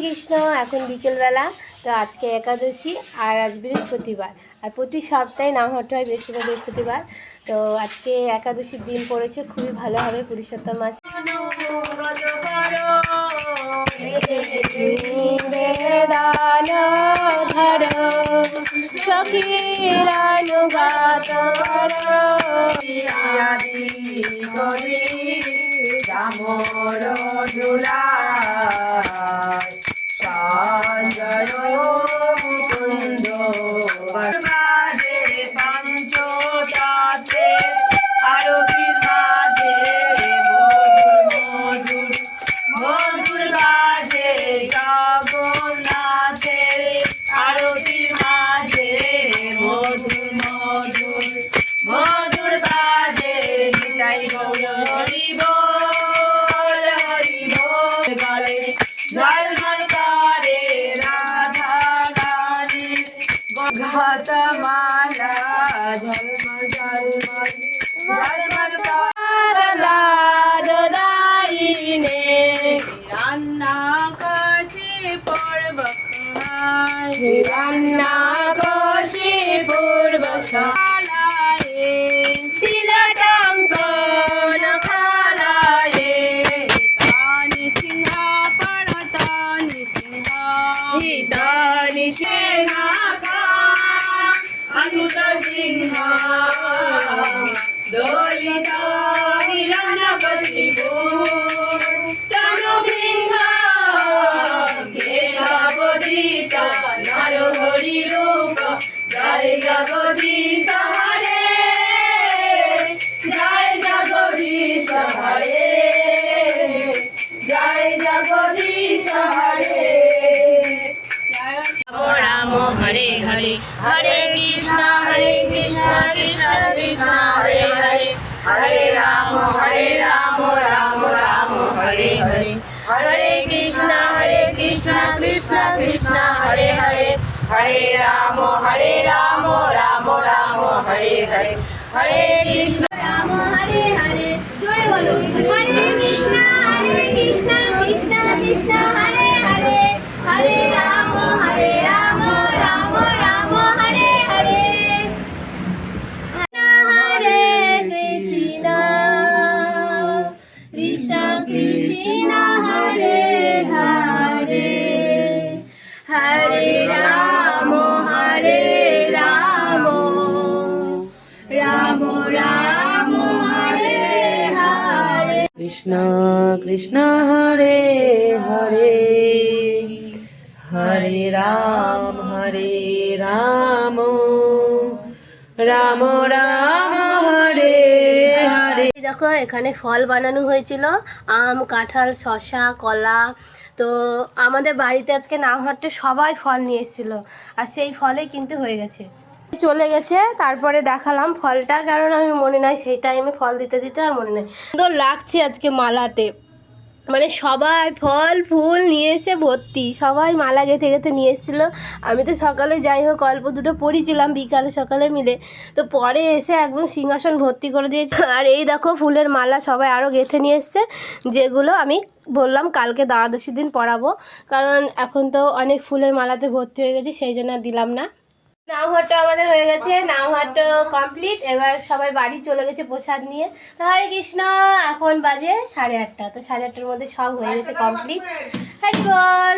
কৃষ্ণ। এখন বিকেলবেলা, তো আজকে একাদশী আর আজ বৃহস্পতিবার, আর প্রতি সপ্তাহে নাম হতে হয় বৃহস্পতিবার। তো আজকে একাদশীর দিন পড়েছে, খুবই ভালো হবে পুরুষোত্তম মাস। Hare Krishna Krishna Krishna Hare Hare Hare Rama Rama Rama Hare Hare Hare Krishna Krishna Krishna Hare Hare Hare Rama Rama Rama Hare Hare Hare Krishna Rama Hare Hare, jore bolo, Hare Krishna Krishna Krishna Hare Hare, Hare Rama Rama Rama Hare Hare, Hare Krishna Krishna Krishna Hare Hare, Hare Rama Rama Rama Hare Hare. Krishna Krishna Hare Hare Hare Ram Ram Ram Hare Hare। দেখো এখানে ফল বানানো হয়েছিল, আম, কাঁঠাল, শসা, কলা। তো আমাদের বাড়িতে আজকে নামহাটে সবাই ফল নিয়ে এসেছিল, আর সেই ফলেই কিন্তু হয়ে গেছে, চলে গেছে। তারপরে দেখালাম ফলটা, কারণ আমি মনে নাই সেই টাইমে ফল দিতে দিতে আর মনে নাই। সুন্দর লাগছে আজকে মালাতে, মানে সবাই ফল ফুল নিয়ে এসে ভর্তি, সবাই মালা গেঁথে গেঁথে নিয়ে এসেছিলো। আমি তো সকালে যাই হোক অল্প দুটো পড়েছিলাম, বিকালে সকালে মিলে, তো পরে এসে একদম সিংহাসন ভর্তি করে দিয়েছে। আর এই দেখো ফুলের মালা সবাই আরও গেঁথে নিয়ে এসছে, যেগুলো আমি বললাম কালকে দ্বাদশীর দিন পরাবো, কারণ এখন তো অনেক ফুলের মালাতে ভর্তি হয়ে গেছে, সেই জন্য দিলাম না। নামহাটটা আমাদের হয়ে গেছে, নামহাট কমপ্লিট। এবার সবাই বাড়ি চলে গেছে প্রসাদ নিয়ে। তো হরে কৃষ্ণ, এখন বাজে 8:30। তো 8:30টার মধ্যে সব হয়ে গেছে কমপ্লিট। হরি বল।